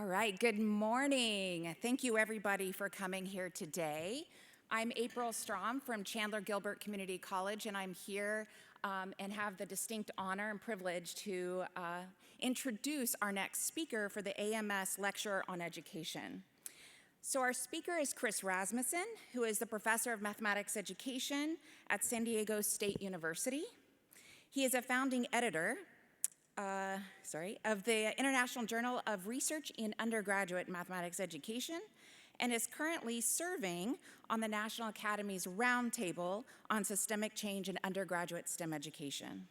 All right, good morning. Thank you everybody for coming here today. I'm April Strom from Chandler Gilbert Community College, and I'm here and have the distinct honor and privilege to introduce our next speaker for the AMS Lecture on Education. So our speaker is Chris Rasmussen, who is the Professor of Mathematics Education at San Diego State University. He is a founding editor of the International Journal of Research in Undergraduate Mathematics Education, and is currently serving on the National Academy's Roundtable on Systemic Change in Undergraduate STEM Education.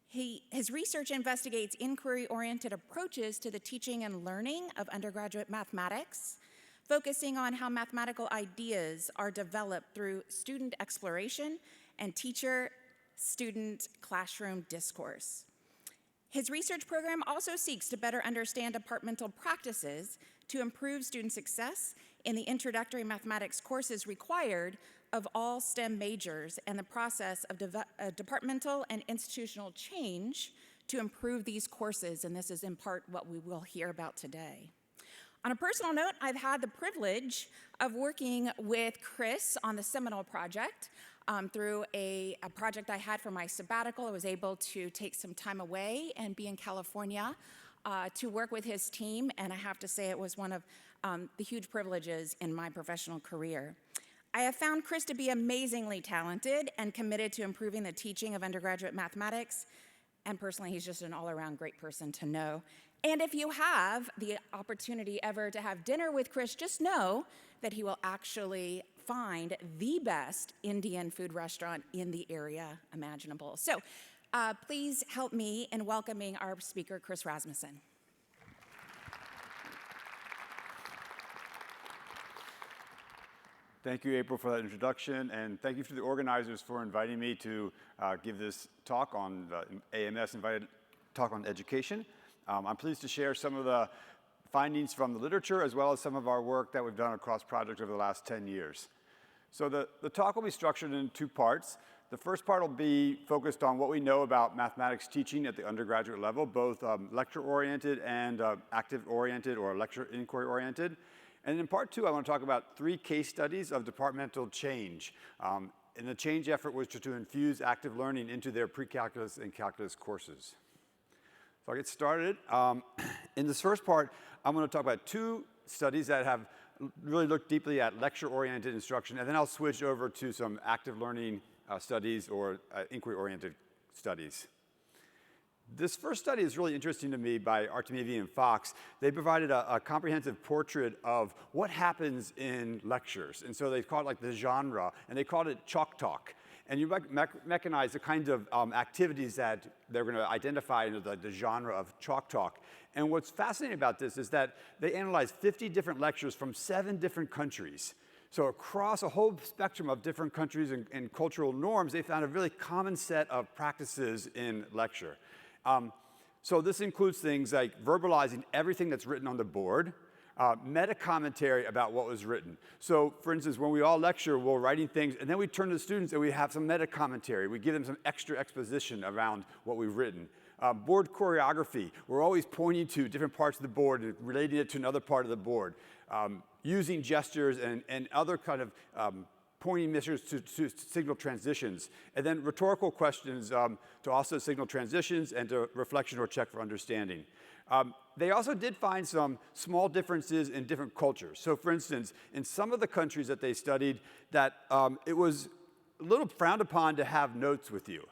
His research investigates inquiry-oriented approaches to the teaching and learning of undergraduate mathematics, focusing on how mathematical ideas are developed through student exploration and teacher-student classroom discourse. His research program also seeks to better understand departmental practices to improve student success in the introductory mathematics courses required of all STEM majors and the process of departmental and institutional change to improve these courses, and this is in part what we will hear about today. On a personal note, I've had the privilege of working with Chris on the Seminole project. Through a project I had for my sabbatical, I was able to take some time away and be in California to work with his team, and I have to say it was one of the huge privileges in my professional career. I have found Chris to be amazingly talented and committed to improving the teaching of undergraduate mathematics, and personally, he's just an all-around great person to know. And if you have the opportunity ever to have dinner with Chris, just know that he will actually find the best Indian food restaurant in the area imaginable. So please help me in welcoming our speaker, Chris Rasmussen. Thank you, April, for that introduction, and thank you to the organizers for inviting me to give this talk on the AMS invited talk on education. I'm pleased to share some of the findings from the literature as well as some of our work that we've done across projects over the last 10 years. So the talk will be structured in two parts. The first part will be focused on what we know about mathematics teaching at the undergraduate level, both lecture-oriented and active-oriented or lecture inquiry-oriented. And in part two, I want to talk about 3 case studies of departmental change. And the change effort was to infuse active learning into their pre-calculus and calculus courses. So I'll get started. In this first part, I'm going to talk about 2 studies that have really looked deeply at lecture-oriented instruction, and then I'll switch over to some active learning studies or inquiry-oriented studies. This first study is really interesting to me by Artemievi and Fox. They provided a comprehensive portrait of what happens in lectures. And so they called it like the genre, and they called it chalk talk. And you mechanize the kinds of activities that they're going to identify into the genre of chalk talk. And what's fascinating about this is that they analyzed 50 different lectures from 7 different countries. So across a whole spectrum of different countries and cultural norms, they found a really common set of practices in lecture. So this includes things like verbalizing everything that's written on the board, meta-commentary about what was written. So for instance, when we all lecture, we're writing things, and then we turn to the students and we have some meta-commentary. We give them some extra exposition around what we've written. Board choreography. We're always pointing to different parts of the board and relating it to another part of the board. Using gestures and other kind of pointing measures to signal transitions. And then rhetorical questions to also signal transitions and to reflection or check for understanding. They also did find some small differences in different cultures. So for instance, in some of the countries that they studied, that it was a little frowned upon to have notes with you.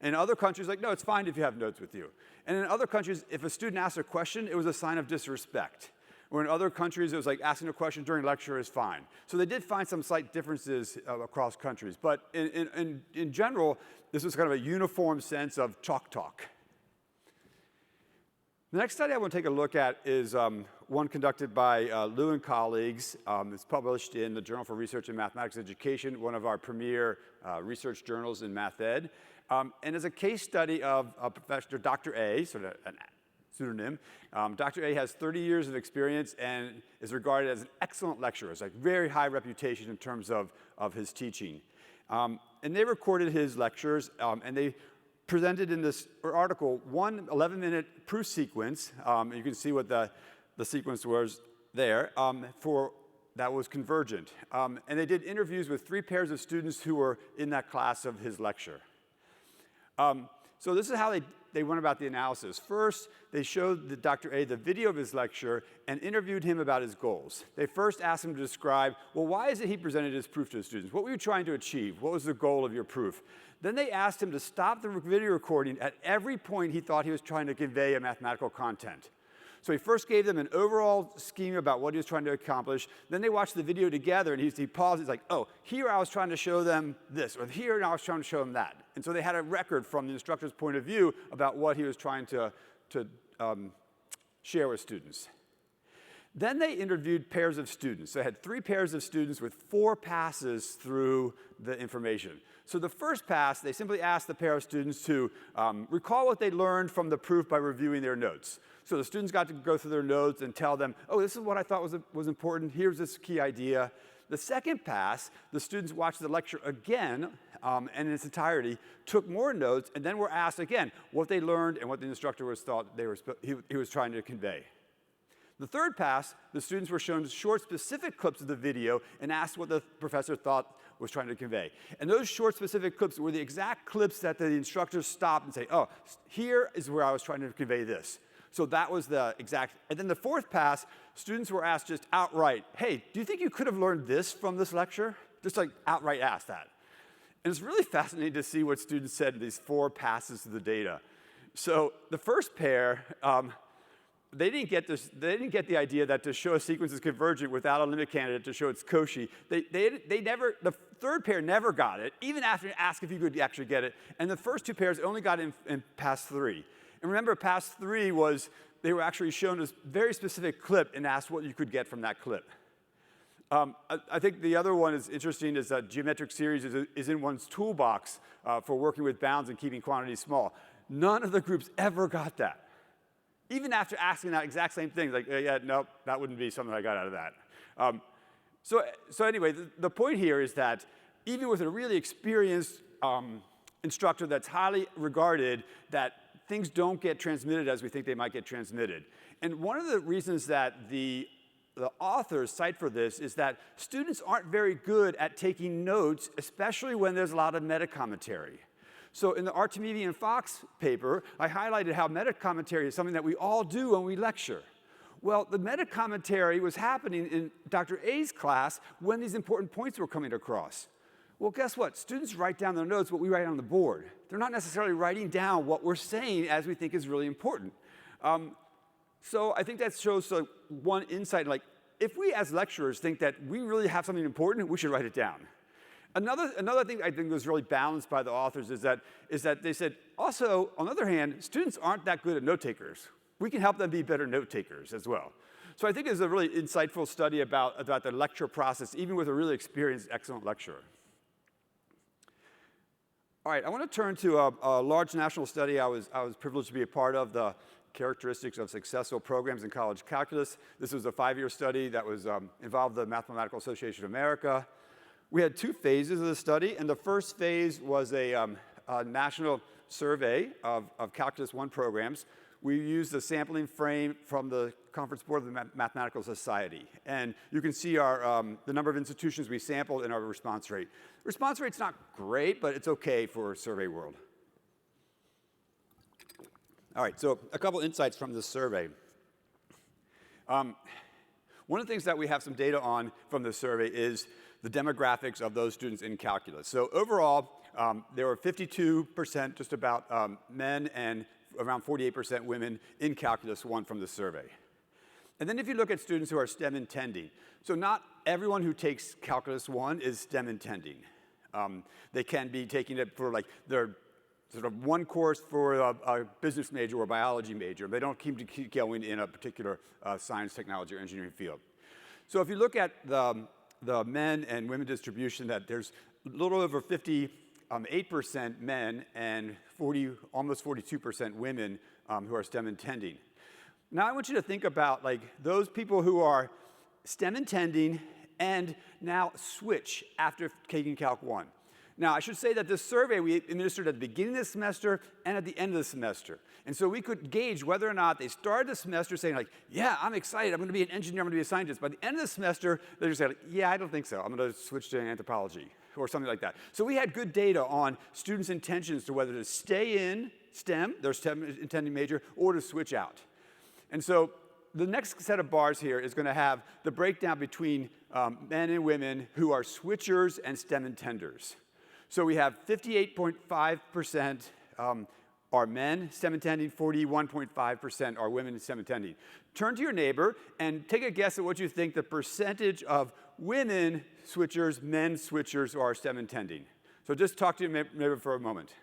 In other countries, like, no, it's fine if you have notes with you. And in other countries, if a student asked a question, it was a sign of disrespect. Or in other countries, it was like asking a question during lecture is fine. So they did find some slight differences across countries. But in general, this was kind of a uniform sense of chalk talk. The next study I want to take a look at is one conducted by Liu and colleagues. It's published in the Journal for Research in Mathematics Education, one of our premier research journals in math ed. And is a case study of Professor Dr. A, sort of an pseudonym. Dr. A has 30 years of experience and is regarded as an excellent lecturer. It's like very high reputation in terms of his teaching. And they recorded his lectures, and they presented in this article one 11-minute proof sequence. You can see what the the sequence was there that was convergent. And they did interviews with 3 pairs of students who were in that class of his lecture. So this is how they went about the analysis. First, they showed Dr. A the video of his lecture and interviewed him about his goals. They first asked him to describe, well, why is it he presented his proof to the students? What were you trying to achieve? What was the goal of your proof? Then they asked him to stop the video recording at every point he thought he was trying to convey a mathematical content. So he first gave them an overall scheme about what he was trying to accomplish. Then they watched the video together, and he paused. He's like, oh, here I was trying to show them this, or here I was trying to show them that. And so they had a record from the instructor's point of view about what he was trying to share with students. Then they interviewed pairs of students. They had 3 pairs of students with 4 passes through the information. So the first pass, they simply asked the pair of students to recall what they learned from the proof by reviewing their notes. So the students got to go through their notes and tell them, oh, this is what I thought was important. Here's this key idea. The second pass, the students watched the lecture again and in its entirety, took more notes, and then were asked again what they learned and what the instructor thought he was trying to convey. The third pass, the students were shown short, specific clips of the video and asked what the professor thought was trying to convey. And those short, specific clips were the exact clips that the instructors stopped and say, oh, here is where I was trying to convey this. So that was the exact, and then the fourth pass, students were asked just outright, hey, do you think you could have learned this from this lecture? Just like outright asked that. And it's really fascinating to see what students said in these 4 passes of the data. So the first pair, they didn't get the idea that to show a sequence is convergent without a limit candidate to show it's Cauchy. The third pair never got it, even after asked if you could actually get it. And the first 2 pairs only got it in pass 3. And remember, pass 3 was, they were actually shown a very specific clip and asked what you could get from that clip. I think the other one is interesting is that geometric series is in one's toolbox for working with bounds and keeping quantities small. None of the groups ever got that. Even after asking that exact same thing, like, yeah, nope, that wouldn't be something I got out of that. So anyway, the point here is that even with a really experienced instructor that's highly regarded, that things don't get transmitted as we think they might get transmitted. And one of the reasons that the authors cite for this is that students aren't very good at taking notes, especially when there's a lot of meta-commentary. So in the Artemidi and Fox paper, I highlighted how meta-commentary is something that we all do when we lecture. Well, the meta-commentary was happening in Dr. A's class when these important points were coming across. Well, guess what? Students write down their notes what we write on the board. They're not necessarily writing down what we're saying as we think is really important. So I think that shows one insight, like if we as lecturers think that we really have something important, we should write it down. Another thing I think was really balanced by the authors is that they said, also, on the other hand, students aren't that good at note takers. We can help them be better note takers as well. So I think it's a really insightful study about the lecture process, even with a really experienced, excellent lecturer. All right, I want to turn to a large national study I was privileged to be a part of, the characteristics of successful programs in college calculus. This was a 5-year study that was involved the Mathematical Association of America. We had 2 phases of the study, and the first phase was a national survey of Calculus 1 programs. We used a sampling frame from the Conference Board of the Mathematical Society. And you can see the number of institutions we sampled and our response rate. Response rate's not great, but it's okay for survey world. All right, so a couple insights from this survey. One of the things that we have some data on from this survey is the demographics of those students in calculus. So overall, there were 52% just about men and around 48% women in Calculus 1 from the survey. And then if you look at students who are STEM intending, so not everyone who takes Calculus 1 is STEM intending. They can be taking it for like their sort of one course for a business major or biology major. They don't keep going in a particular science, technology, or engineering field. So if you look at the men and women distribution, that there's a little over 58% men and almost 42% women who are STEM intending. Now I want you to think about like those people who are STEM intending and now switch after taking Calc 1. Now, I should say that this survey we administered at the beginning of the semester and at the end of the semester. And so we could gauge whether or not they started the semester saying like, yeah, I'm excited, I'm going to be an engineer, I'm going to be a scientist. By the end of the semester, they're just saying, like, yeah, I don't think so. I'm going to switch to anthropology or something like that. So we had good data on students' intentions to whether to stay in STEM, their STEM intending major, or to switch out. And so the next set of bars here is going to have the breakdown between men and women who are switchers and STEM intenders. So we have 58.5% are men STEM intending, 41.5% are women STEM intending. Turn to your neighbor and take a guess at what you think the percentage of women switchers, men switchers are STEM intending. So just talk to your neighbor for a moment.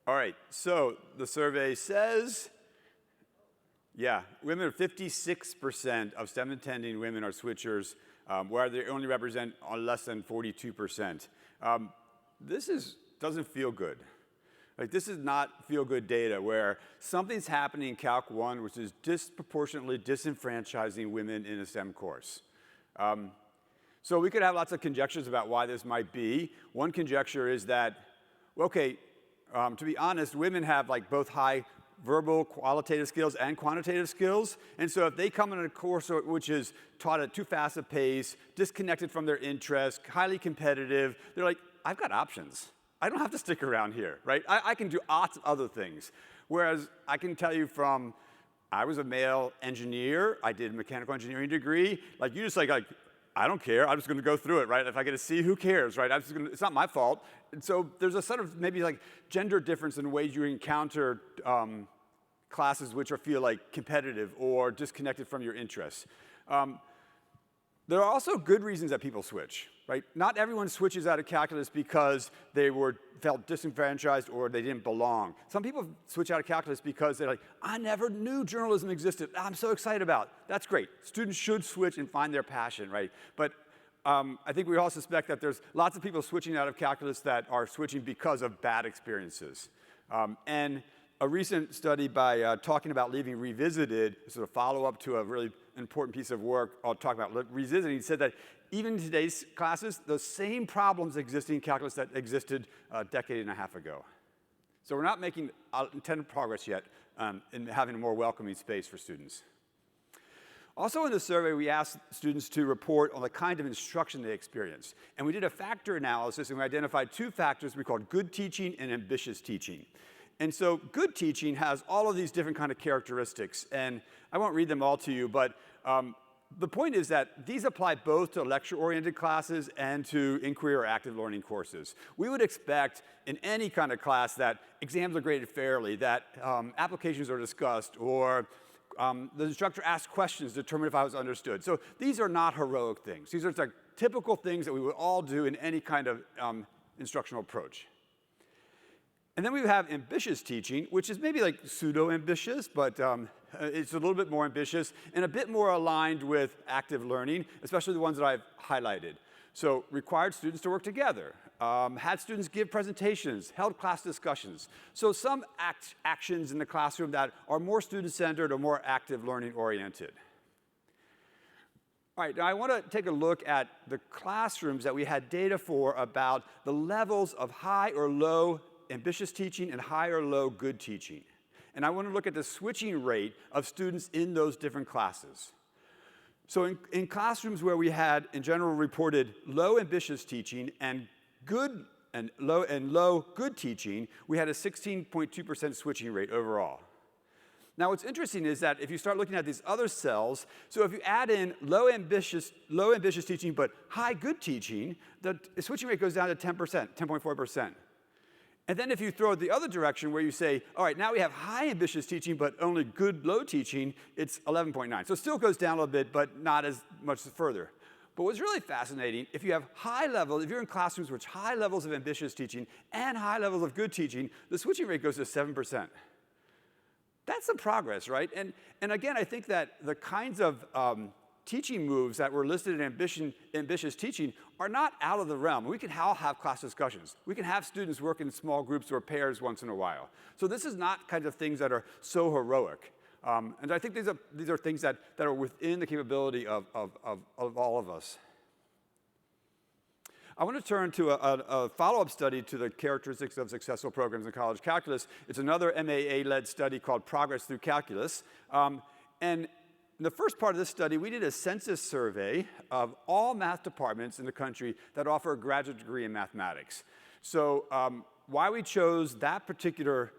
All right, so the survey says, yeah, women are 56% of STEM intending women are switchers, where they only represent less than 42%. This doesn't feel good. Like, this is not feel-good data where something's happening in Calc 1 which is disproportionately disenfranchising women in a STEM course. So we could have lots of conjectures about why this might be. One conjecture is that, okay, to be honest, women have like both high verbal qualitative skills and quantitative skills. And so if they come in a course which is taught at too fast a pace, disconnected from their interests, highly competitive, they're like, I've got options. I don't have to stick around here, right? I can do lots of other things. Whereas I can tell you from, I was a male engineer, I did a mechanical engineering degree, like you just like I don't care, I'm just gonna go through it, right? If I get a C, who cares, right? It's not my fault. And so there's a sort of maybe like gender difference in the ways you encounter classes which feel like competitive or disconnected from your interests. There are also good reasons that people switch, right? Not everyone switches out of calculus because they felt disenfranchised or they didn't belong. Some people switch out of calculus because they're like, I never knew journalism existed. I'm so excited about it. That's great. Students should switch and find their passion, right? But I think we all suspect that there's lots of people switching out of calculus that are switching because of bad experiences. And a recent study by Talking About Leaving Revisited, sort of follow-up to a really important piece of work I'll talk about revisiting, said that even in today's classes, those same problems exist in calculus that existed a decade and a half ago. So we're not making intended progress yet in having a more welcoming space for students. Also in the survey, we asked students to report on the kind of instruction they experienced. And we did a factor analysis, and we identified two factors we called good teaching and ambitious teaching. And so good teaching has all of these different kind of characteristics. And I won't read them all to you, but the point is that these apply both to lecture-oriented classes and to inquiry or active learning courses. We would expect in any kind of class that exams are graded fairly, that applications are discussed, or the instructor asks questions to determine if I was understood. So these are not heroic things. These are like typical things that we would all do in any kind of instructional approach. And then we have ambitious teaching, which is maybe like pseudo-ambitious, but it's a little bit more ambitious and a bit more aligned with active learning, especially the ones that I've highlighted. So required students to work together, had students give presentations, held class discussions. So some actions in the classroom that are more student-centered or more active learning oriented. All right, now I want to take a look at the classrooms that we had data for about the levels of high or low ambitious teaching and high or low good teaching. And I want to look at the switching rate of students in those different classes. So in classrooms where we had, in general, reported low ambitious teaching and low good teaching, we had a 16.2% switching rate overall. Now what's interesting is that if you start looking at these other cells, so if you add in low ambitious teaching but high good teaching, the switching rate goes down to 10%, 10.4%. And then if you throw it the other direction where you say, all right, now we have high ambitious teaching but only good low teaching, it's 11.9. So it still goes down a little bit, but not as much further. But what's really fascinating, if you have high levels, if you're in classrooms with high levels of ambitious teaching and high levels of good teaching, the switching rate goes to 7%. that's some progress, right? And again, I think that the kinds of teaching moves that were listed in ambitious teaching are not out of the realm. We can all have class discussions. We can have students work in small groups or pairs once in a while. So this is not kind of things that are so heroic. And I think these are things that are within the capability of all of us. I want to turn to a follow-up study to the characteristics of successful programs in college calculus. It's another MAA-led study called Progress Through Calculus. And in the first part of this study, we did a census survey of all math departments in the country that offer a graduate degree in mathematics. So why we chose that particular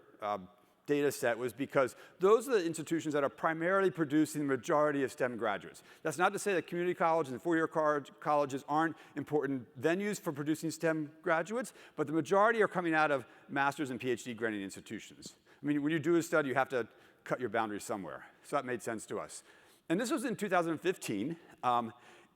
data set was because those are the institutions that are primarily producing the majority of STEM graduates. That's not to say that community colleges and four-year colleges aren't important venues for producing STEM graduates, but the majority are coming out of master's and PhD granting institutions. I mean, when you do a study, you have to cut your boundaries somewhere. So that made sense to us. And this was in 2015,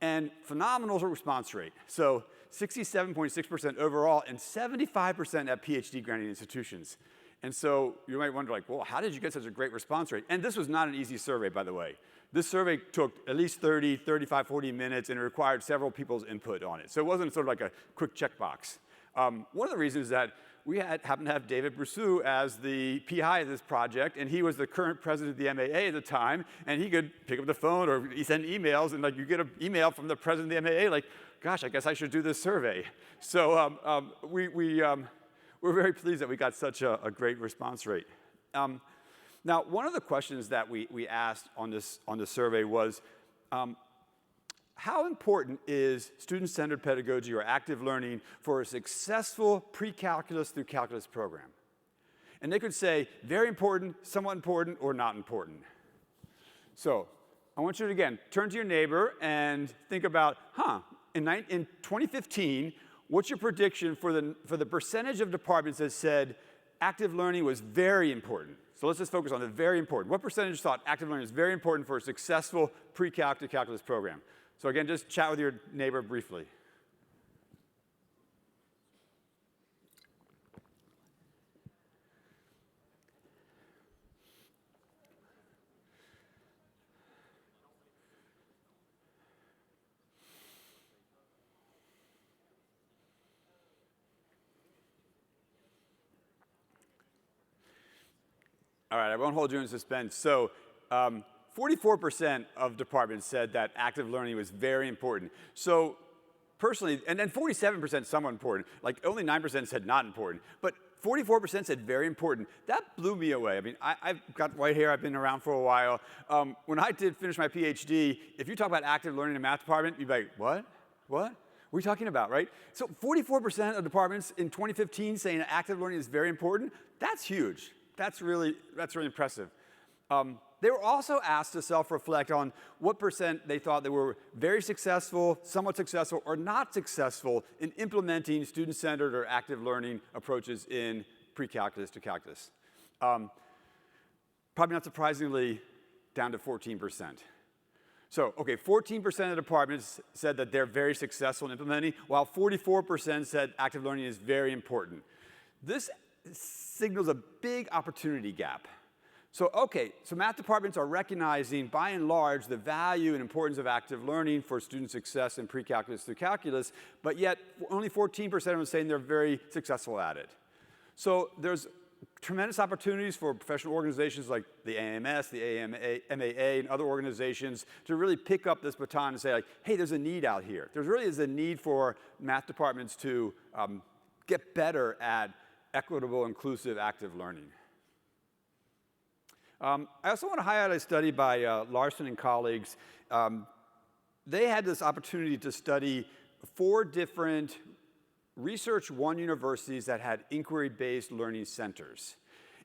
and phenomenal response rate. So 67.6% overall and 75% at PhD granting institutions. And so you might wonder, like, well, how did you get such a great response rate? And this was not an easy survey, by the way. This survey took at least 30, 35, 40 minutes, and it required several people's input on it. So it wasn't sort of like a quick checkbox. One of the reasons is that we happened to have David Brousseau as the PI of this project, and he was the current president of the MAA at the time, and he could pick up the phone or he send emails, and like you get an email from the president of the MAA, like, gosh, I guess I should do this survey. So we're very pleased that we got such a great response rate. Now, one of the questions that we asked on this survey was, how important is student-centered pedagogy or active learning for a successful pre-calculus through calculus program? And they could say, very important, somewhat important, or not important. So I want you to, again, turn to your neighbor and think about, in 2015, what's your prediction for the percentage of departments that said active learning was very important? So let's just focus on the very important. What percentage thought active learning is very important for a successful pre-calc to calculus program? So again, just chat with your neighbor briefly. All right, I won't hold you in suspense. So 44% of departments said that active learning was very important. So personally, and then 47% somewhat important, like only 9% said not important, but 44% said very important. That blew me away. I mean, I've got white hair, I've been around for a while. When I did finish my PhD, if you talk about active learning in the math department, you'd be like, what? What? What are you talking about, right? So 44% of departments in 2015 saying active learning is very important, that's huge. That's really impressive. They were also asked to self-reflect on what percent they thought they were very successful, somewhat successful, or not successful in implementing student-centered or active learning approaches in pre-calculus to calculus. Probably not surprisingly, down to 14%. So, okay, 14% of departments said that they're very successful in implementing, while 44% said active learning is very important. This signals a big opportunity gap. So, okay, so math departments are recognizing, by and large, the value and importance of active learning for student success in pre-calculus through calculus, but yet only 14% of them are saying they're very successful at it. So there's tremendous opportunities for professional organizations like the AMS, the MAA, and other organizations to really pick up this baton and say, like, hey, there's a need out here. There really is a need for math departments to get better at equitable, inclusive, active learning. I also want to highlight a study by Larson and colleagues. They had this opportunity to study 4 different Research One universities that had inquiry-based learning centers.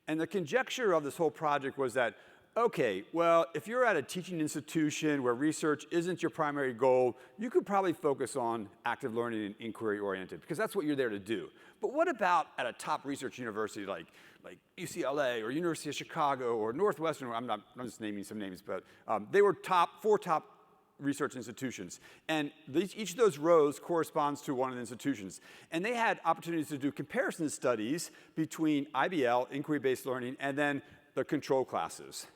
And the conjecture of this whole project was that, okay, well, if you're at a teaching institution where research isn't your primary goal, you could probably focus on active learning and inquiry-oriented, because that's what you're there to do. But what about at a top research university like UCLA or University of Chicago or Northwestern? I'm just naming some names, but they were 4 top research institutions. And each of those rows corresponds to one of the institutions. And they had opportunities to do comparison studies between IBL, inquiry-based learning, and then the control classes.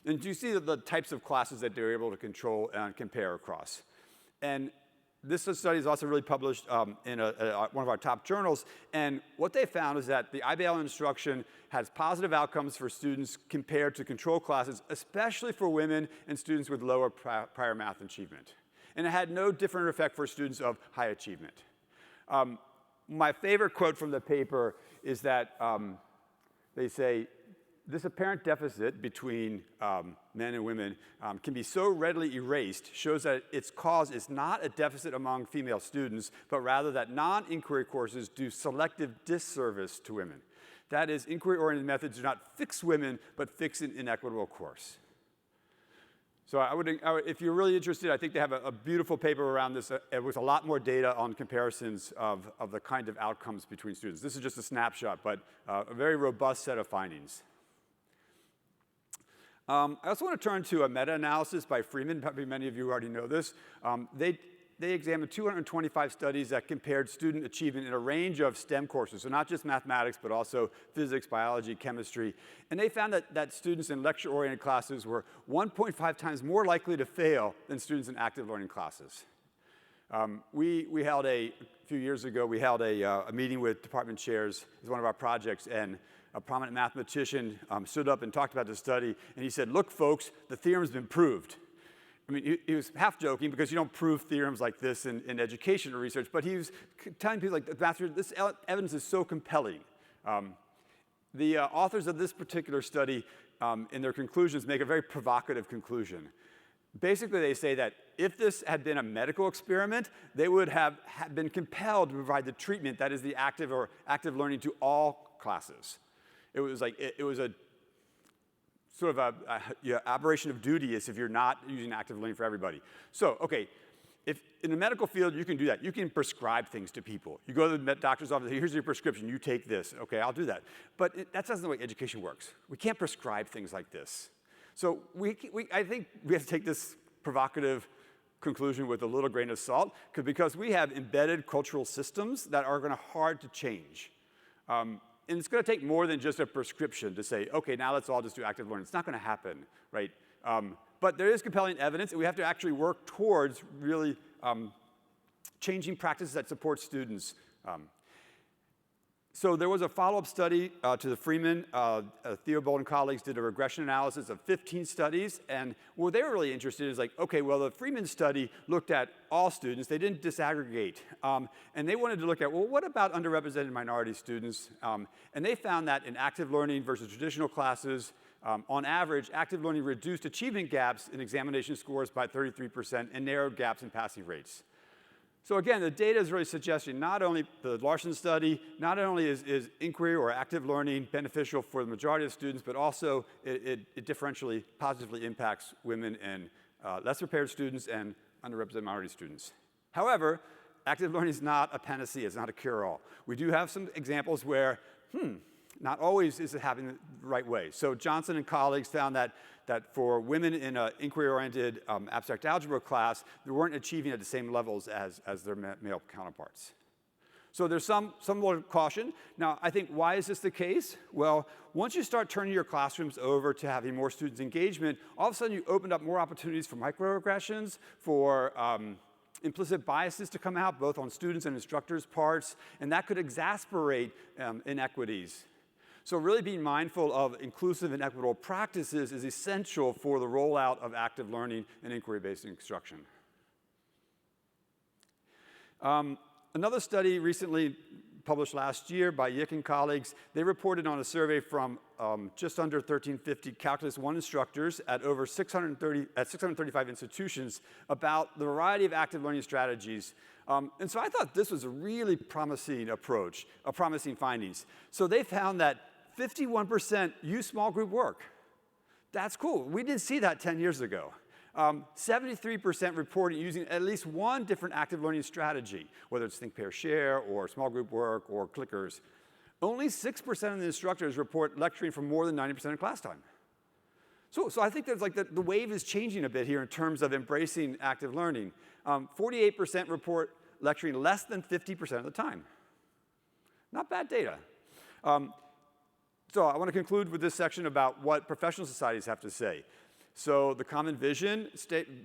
And you see the types of classes that they're able to control and compare across. And this study is also really published in one of our top journals. And what they found is that the IBL instruction has positive outcomes for students compared to control classes, especially for women and students with lower prior math achievement. And it had no different effect for students of high achievement. My favorite quote from the paper is that they say, this apparent deficit between men and women can be so readily erased, shows that its cause is not a deficit among female students, but rather that non-inquiry courses do selective disservice to women. That is, inquiry-oriented methods do not fix women, but fix an inequitable course. So if you're really interested, I think they have a beautiful paper around this with a lot more data on comparisons of the kind of outcomes between students. This is just a snapshot, but a very robust set of findings. I also want to turn to a meta-analysis by Freeman. Probably many of you already know this. They examined 225 studies that compared student achievement in a range of STEM courses, so not just mathematics, but also physics, biology, chemistry. And they found that students in lecture-oriented classes were 1.5 times more likely to fail than students in active learning classes. We held a few years ago, we held a meeting with department chairs as one of our projects, and a prominent mathematician stood up and talked about the study, and he said, look, folks, the theorem's been proved. I mean, he was half joking because you don't prove theorems like this in education or research, but he was telling people like, this evidence is so compelling. The authors of this particular study, in their conclusions, make a very provocative conclusion. Basically, they say that if this had been a medical experiment, they would have been compelled to provide the treatment that is the active learning to all classes. It was a sort of a aberration of duty as if you're not using active learning for everybody. So, okay, if in the medical field you can do that, you can prescribe things to people. You go to the doctor's office, here's your prescription, you take this. Okay, I'll do that. But that's not the way education works. We can't prescribe things like this. So I think we have to take this provocative conclusion with a little grain of salt, because we have embedded cultural systems that are going to hard to change. And it's going to take more than just a prescription to say, okay, now let's all just do active learning. It's not going to happen, right? But there is compelling evidence, and we have to actually work towards really changing practices that support students. So there was a follow-up study to the Freeman. Theobald and colleagues did a regression analysis of 15 studies. And what they were really interested in is like, okay, well, the Freeman study looked at all students. They didn't disaggregate. And they wanted to look at, well, what about underrepresented minority students? And they found that in active learning versus traditional classes, on average, active learning reduced achievement gaps in examination scores by 33% and narrowed gaps in passing rates. So again, the data is really suggesting not only the Larson study, not only is inquiry or active learning beneficial for the majority of students, but also it differentially positively impacts women and less prepared students and underrepresented minority students. However, active learning is not a panacea, it's not a cure-all. We do have some examples where, not always is it happening the right way. So Johnson and colleagues found that for women in an inquiry-oriented abstract algebra class, they weren't achieving at the same levels as their male counterparts. So there's some more caution. Now, I think, why is this the case? Well, once you start turning your classrooms over to having more students' engagement, all of a sudden you opened up more opportunities for microaggressions, for implicit biases to come out, both on students' and instructors' parts, and that could exacerbate inequities. So really being mindful of inclusive and equitable practices is essential for the rollout of active learning and inquiry-based instruction. Another study recently published last year by Yick and colleagues, they reported on a survey from just under 1,350 Calculus 1 instructors at over 635 institutions about the variety of active learning strategies. And so I thought this was a really promising approach, promising findings. So they found that 51% use small group work. That's cool. We didn't see that 10 years ago. 73% reported using at least one different active learning strategy, whether it's think, pair, share, or small group work, or clickers. Only 6% of the instructors report lecturing for more than 90% of class time. So I think there's like the wave is changing a bit here in terms of embracing active learning. 48% report lecturing less than 50% of the time. Not bad data. So I want to conclude with this section about what professional societies have to say. So the common vision,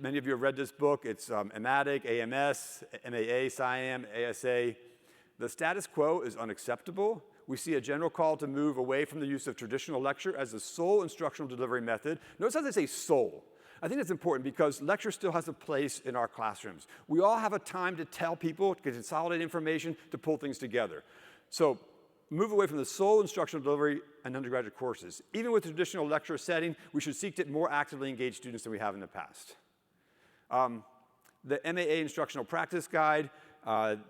many of you have read this book. It's EMATIC, AMS, MAA, SIAM, ASA. The status quo is unacceptable. We see a general call to move away from the use of traditional lecture as the sole instructional delivery method. Notice how they say sole. I think that's important because lecture still has a place in our classrooms. We all have a time to tell people, to consolidate information, to pull things together. So move away from the sole instructional delivery and undergraduate courses. Even with the traditional lecture setting, we should seek to more actively engage students than we have in the past. The MAA Instructional Practice Guide,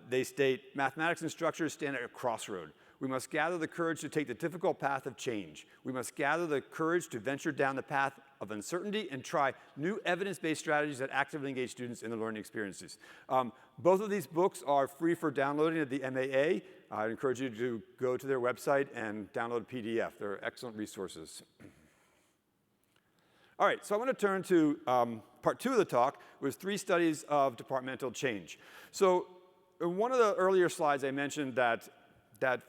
they state, mathematics instructors stand at a crossroad. We must gather the courage to take the difficult path of change. We must gather the courage to venture down the path of uncertainty and try new evidence-based strategies that actively engage students in the learning experiences. Both of these books are free for downloading at the MAA. I encourage you to go to their website and download a PDF. They're excellent resources. All right, so I want to turn to part 2 of the talk, was 3 studies of departmental change. So in one of the earlier slides, I mentioned that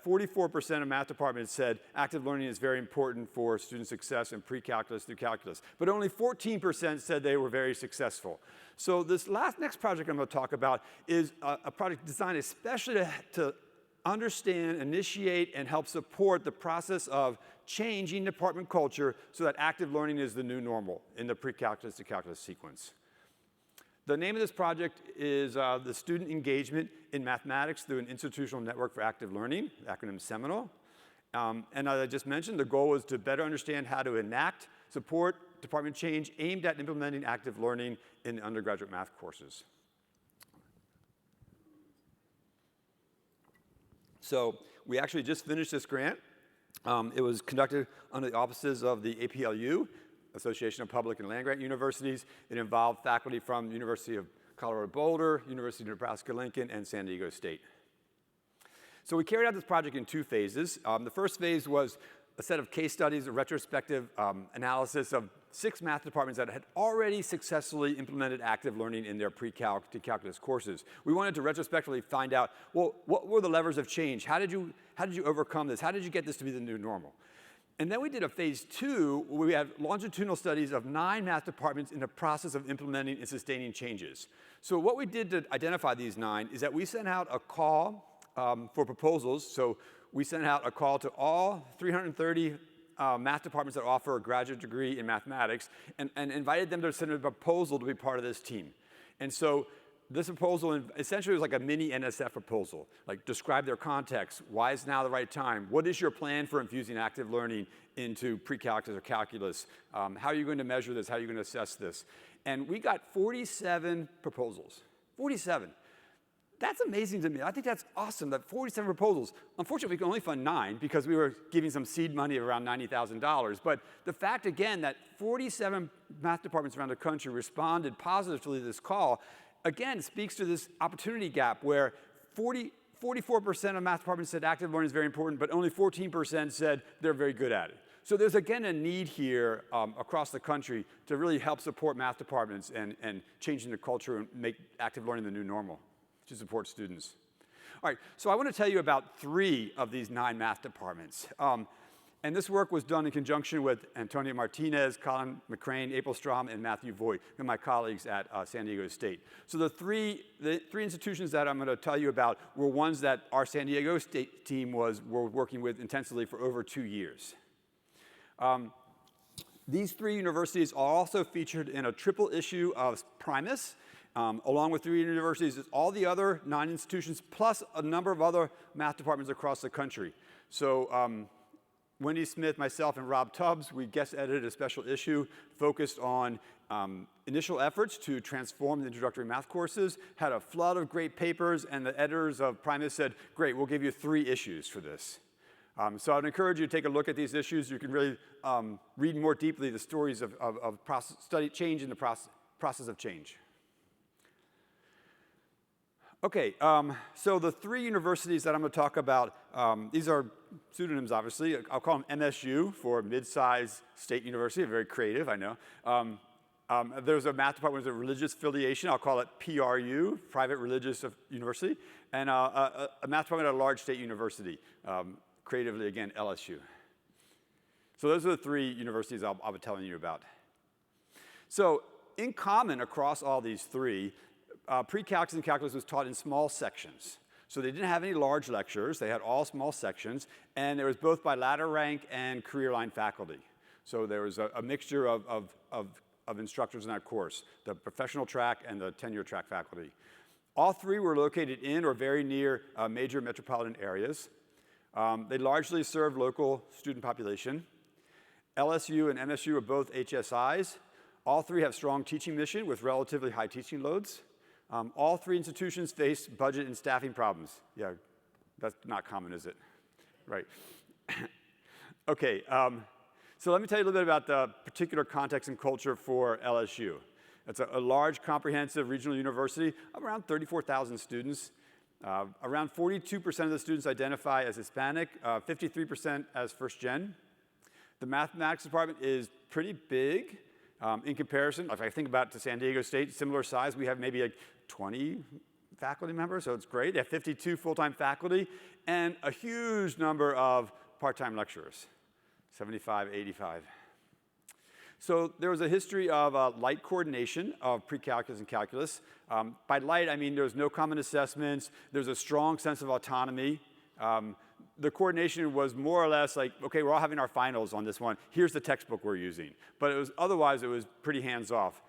44% of math departments said active learning is very important for student success in pre-calculus through calculus, but only 14% said they were very successful. So this next project I'm going to talk about is a project designed especially to understand, initiate, and help support the process of changing department culture so that active learning is the new normal in the pre-calculus to calculus sequence. The name of this project is the Student Engagement in Mathematics through an Institutional Network for Active Learning, acronym SEMINAL. And as I just mentioned, the goal is to better understand how to enact, support department change aimed at implementing active learning in undergraduate math courses. So we actually just finished this grant. It was conducted under the auspices of the APLU, Association of Public and Land-Grant Universities. It involved faculty from the University of Colorado Boulder, University of Nebraska-Lincoln, and San Diego State. So we carried out this project in 2 phases. The first phase was a set of case studies, a retrospective analysis of 6 math departments that had already successfully implemented active learning in their pre-calc to calculus courses. We wanted to retrospectively find out, well, what were the levers of change? How did you overcome this? How did you get this to be the new normal? And then we did a phase 2 where we had longitudinal studies of 9 math departments in the process of implementing and sustaining changes. So what we did to identify these 9 is that we sent out a call for proposals. So we sent out a call to all 330 math departments that offer a graduate degree in mathematics and invited them to send a proposal to be part of this team. And so this proposal essentially was like a mini NSF proposal, like describe their context, why is now the right time, what is your plan for infusing active learning into pre-calculus or calculus, how are you going to measure this, how are you going to assess this? And we got 47 proposals, 47. That's amazing to me. I think that's awesome, that 47 proposals. Unfortunately, we can only fund 9 because we were giving some seed money of around $90,000. But the fact, again, that 47 math departments around the country responded positively to this call, again, speaks to this opportunity gap where 44% of math departments said active learning is very important, but only 14% said they're very good at it. So there's, again, a need here across the country to really help support math departments and changing the culture and make active learning the new normal to support students. All right, so I want to tell you about 3 of these 9 math departments. And this work was done in conjunction with Antonio Martinez, Colin McCrane, April Strom, and Matthew Voigt, and my colleagues at San Diego State. So the three institutions that I'm going to tell you about were ones that our San Diego State team were working with intensively for over 2 years. These 3 universities are also featured in a triple issue of Primus, along with 3 universities, all the other 9 institutions, plus a number of other math departments across the country. So Wendy Smith, myself, and Rob Tubbs, we guest edited a special issue focused on initial efforts to transform the introductory math courses, had a flood of great papers, and the editors of Primus said, great, we'll give you 3 issues for this. So I'd encourage you to take a look at these issues. You can really read more deeply the stories of change in the process of change. Okay, so the 3 universities that I'm going to talk about, these are pseudonyms, obviously. I'll call them MSU for mid-sized state university, very creative, I know. There's a math department with a religious affiliation. I'll call it PRU, Private Religious University, and a math department at a large state university, creatively, again, LSU. So those are the 3 universities I'll be telling you about. So in common across all these 3, pre-calculus and calculus was taught in small sections. So they didn't have any large lectures. They had all small sections. And there was both by ladder rank and career line faculty. So there was a mixture of instructors in that course, the professional track and the tenure track faculty. All 3 were located in or very near major metropolitan areas. They largely served local student population. LSU and MSU are both HSIs. All 3 have strong teaching mission with relatively high teaching loads. All 3 institutions face budget and staffing problems. Yeah, that's not common, is it? Right. Okay, so let me tell you a little bit about the particular context and culture for LSU. It's a large, comprehensive regional university of around 34,000 students. Around 42% of the students identify as Hispanic, 53% as first gen. The mathematics department is pretty big in comparison. If I think about to San Diego State, similar size, we have maybe like 20 faculty members, so it's great. They have 52 full-time faculty and a huge number of part-time lecturers, 75, 85. So there was a history of light coordination of pre-calculus and calculus. By light, I mean there's no common assessments. There's a strong sense of autonomy. The coordination was more or less like, okay, we're all having our finals on this one. Here's the textbook we're using. But otherwise, it was pretty hands-off.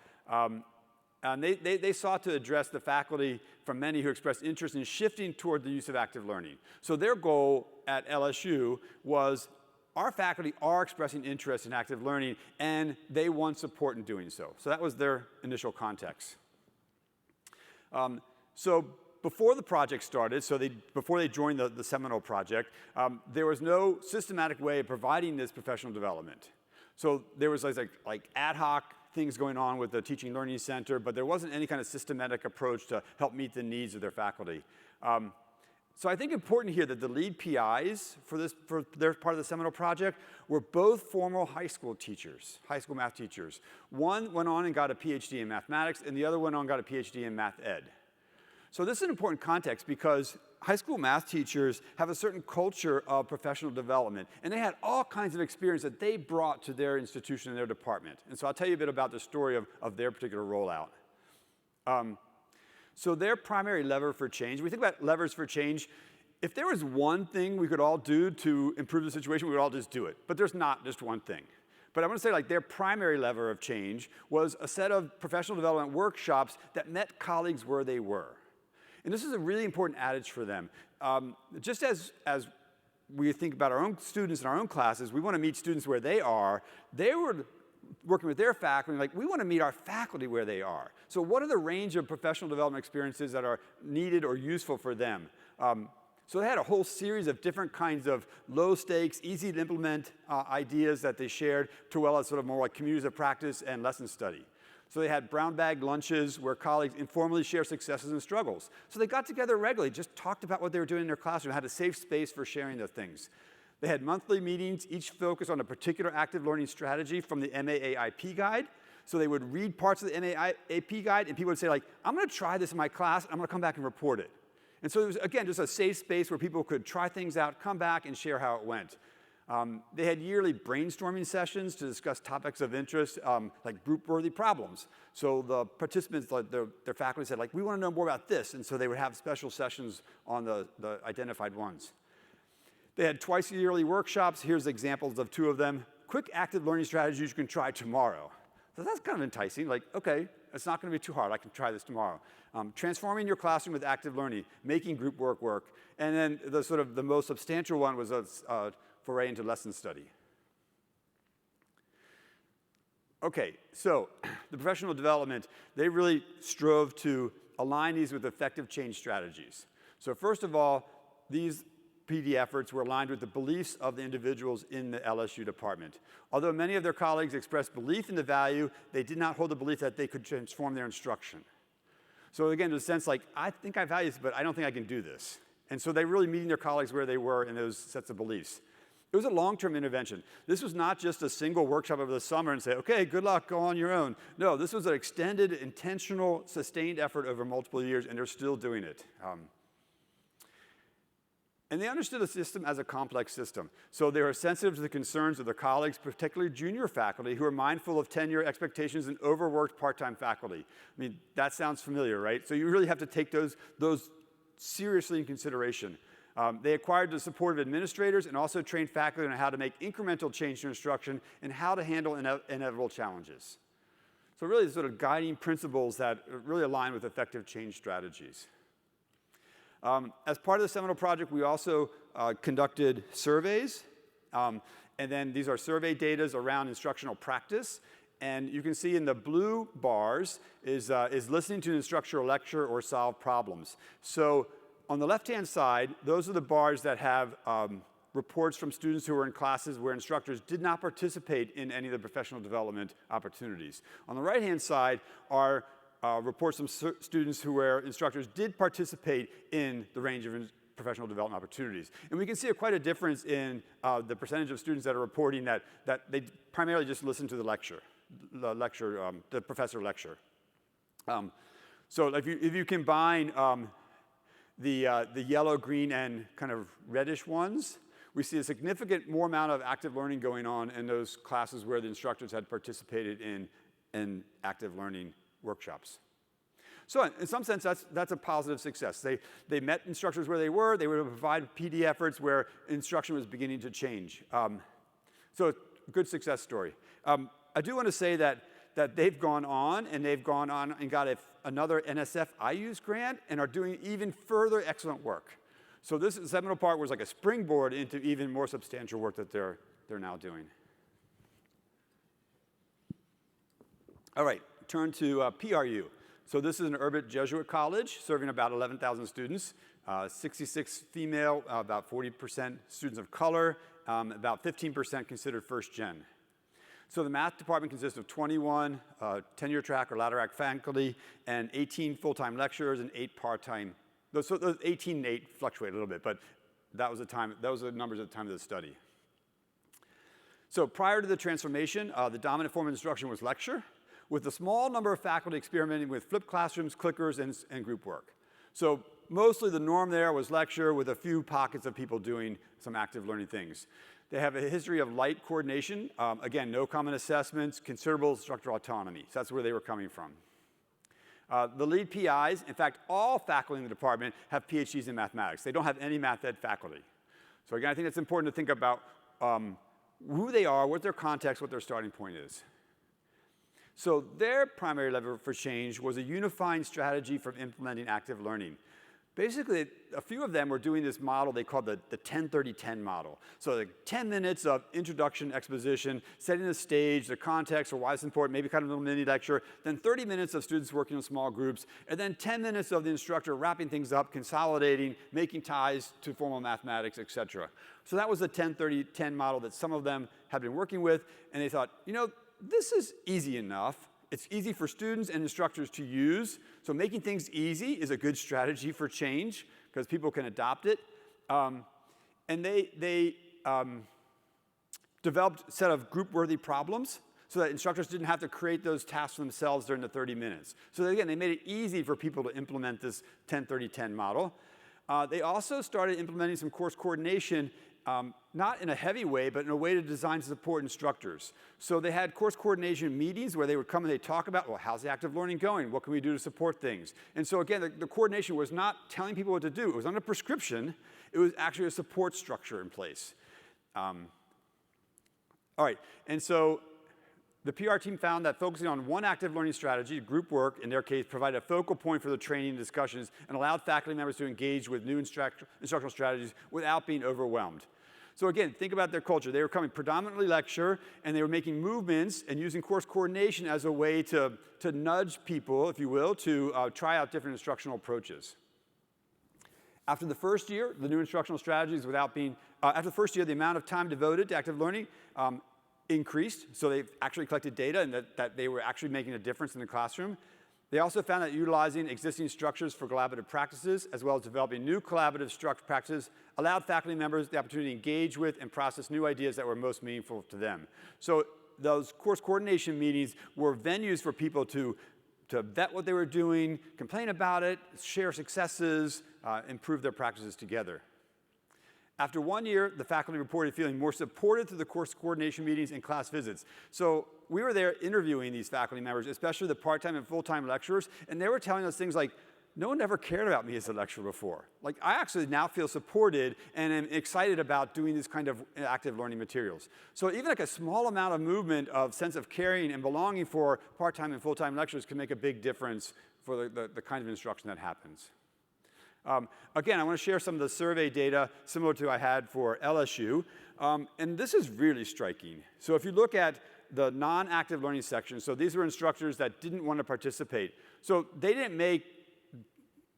And they sought to address the faculty from many who expressed interest in shifting toward the use of active learning. So their goal at LSU was our faculty are expressing interest in active learning, and they want support in doing so. So that was their initial context. So before the project started, before they joined the Seminole project, there was no systematic way of providing this professional development. So there was like ad hoc things going on with the Teaching Learning Center, but there wasn't any kind of systematic approach to help meet the needs of their faculty. So I think important here that the lead PIs for their part of the Seminole project were both former high school teachers, high school math teachers. One went on and got a PhD in mathematics, and the other went on and got a PhD in math ed. So this is an important context because high school math teachers have a certain culture of professional development, and they had all kinds of experience that they brought to their institution and their department. And so I'll tell you a bit about the story of their particular rollout. So their primary lever for change, we think about levers for change, if there was one thing we could all do to improve the situation, we would all just do it. But there's not just one thing. But I want to say their primary lever of change was a set of professional development workshops that met colleagues where they were. And this is a really important adage for them. Just as we think about our own students in our own classes, we want to meet students where they are. They were working with their faculty, we want to meet our faculty where they are. So what are the range of professional development experiences that are needed or useful for them? So they had a whole series of different kinds of low stakes, easy to implement ideas that they shared, to well as sort of more like communities of practice and lesson study. So they had brown bag lunches where colleagues informally share successes and struggles. So they got together regularly, just talked about what they were doing in their classroom, had a safe space for sharing those things. They had monthly meetings, each focused on a particular active learning strategy from the MAAIP guide. So they would read parts of the MAAIP guide, and people would say, I'm going to try this in my class, and I'm going to come back and report it. And so it was, again, just a safe space where people could try things out, come back, and share how it went. They had yearly brainstorming sessions to discuss topics of interest, like group-worthy problems. So the participants, their faculty said, we want to know more about this, and so they would have special sessions on the identified ones. They had twice yearly workshops. Here's examples of 2 of them. Quick active learning strategies you can try tomorrow. So that's kind of enticing. Okay, it's not going to be too hard. I can try this tomorrow. Transforming your classroom with active learning, making group work. And then the most substantial one was a foray into lesson study. Okay, so the professional development, they really strove to align these with effective change strategies. So first of all, these PD efforts were aligned with the beliefs of the individuals in the LSU department. Although many of their colleagues expressed belief in the value, they did not hold the belief that they could transform their instruction. So again, there's a sense I think I value this, but I don't think I can do this. And so they really meeting their colleagues where they were in those sets of beliefs. It was a long-term intervention. This was not just a single workshop over the summer and say, okay, good luck, go on your own. No, this was an extended, intentional, sustained effort over multiple years, and they're still doing it. And they understood the system as a complex system. So they were sensitive to the concerns of their colleagues, particularly junior faculty, who are mindful of tenure expectations and overworked part-time faculty. I mean, that sounds familiar, right? So you really have to take those seriously in consideration. They acquired the support of administrators and also trained faculty on how to make incremental change to instruction and how to handle inevitable challenges. So really, the sort of guiding principles that really align with effective change strategies. As part of the seminal project, we also conducted surveys. And then these are survey data around instructional practice. And you can see in the blue bars is listening to an instructional lecture or solve problems. So on the left-hand side, those are the bars that have reports from students who were in classes where instructors did not participate in any of the professional development opportunities. On the right-hand side are reports from students where instructors did participate in the range of professional development opportunities. And we can see quite a difference in the percentage of students that are reporting that they primarily just listen to the professor lecture. So if you combine the yellow, green, and kind of reddish ones, we see a significant more amount of active learning going on in those classes where the instructors had participated in active learning workshops. So in some sense, that's a positive success. They met instructors where they were able to provide PD efforts where instruction was beginning to change. So a good success story. I do want to say that they've gone on and got another NSF IUSE grant and are doing even further excellent work. So this seminal part was like a springboard into even more substantial work that they're now doing. All right. Turn to PRU. So this is an urban Jesuit college serving about 11,000 students, 66 female, about 40% students of color, about 15% considered first gen. So the math department consists of 21 tenure track or ladder act faculty and 18 full-time lecturers and 8 part-time. Those 18 and 8 fluctuate a little bit, but that was the numbers at the time of the study. So prior to the transformation, the dominant form of instruction was lecture, with a small number of faculty experimenting with flipped classrooms, clickers, and group work. So mostly the norm there was lecture with a few pockets of people doing some active learning things. They have a history of light coordination. Again, no common assessments, considerable structural autonomy. So that's where they were coming from. The lead PIs, in fact, all faculty in the department have PhDs in mathematics. They don't have any math ed faculty. So again, I think it's important to think about who they are, what their context, what their starting point is. So their primary lever for change was a unifying strategy for implementing active learning. Basically, a few of them were doing this model they called the 10-30-10 model. So like 10 minutes of introduction, exposition, setting the stage, the context for why it's important, maybe kind of a little mini lecture, then 30 minutes of students working in small groups, and then 10 minutes of the instructor wrapping things up, consolidating, making ties to formal mathematics, et cetera. So that was the 10-30-10 model that some of them had been working with, and they thought, you know, this is easy enough. It's easy for students and instructors to use. So making things easy is a good strategy for change because people can adopt it. And they developed a set of group-worthy problems so that instructors didn't have to create those tasks themselves during the 30 minutes. So again, they made it easy for people to implement this 10-30-10 model. They also started implementing some course coordination, not in a heavy way, but in a way to design to support instructors. So they had course coordination meetings where they would come and they'd talk about, well, how's the active learning going? What can we do to support things? And so again, the coordination was not telling people what to do. It was not a prescription. It was actually a support structure in place. All right, and so the PR team found that focusing on one active learning strategy, group work, in their case, provided a focal point for the training and discussions and allowed faculty members to engage with new instructional strategies without being overwhelmed. So again, think about their culture. They were coming predominantly lecture, and they were making movements and using course coordination as a way to nudge people, if you will, to try out different instructional approaches. After the first year, the new instructional strategies after the first year, the amount of time devoted to active learning increased. So they actually collected data and that they were actually making a difference in the classroom. They also found that utilizing existing structures for collaborative practices, as well as developing new collaborative practices, allowed faculty members the opportunity to engage with and process new ideas that were most meaningful to them. So those course coordination meetings were venues for people to vet what they were doing, complain about it, share successes, improve their practices together. After 1 year, the faculty reported feeling more supported through the course coordination meetings and class visits. So we were there interviewing these faculty members, especially the part-time and full-time lecturers, and they were telling us things like, no one ever cared about me as a lecturer before. Like, I actually now feel supported and am excited about doing this kind of active learning materials. So even like a small amount of movement of sense of caring and belonging for part-time and full-time lecturers can make a big difference for the kind of instruction that happens. Again, I want to share some of the survey data similar to I had for LSU. And this is really striking. So if you look at the non-active learning section, so these were instructors that didn't want to participate. So they didn't make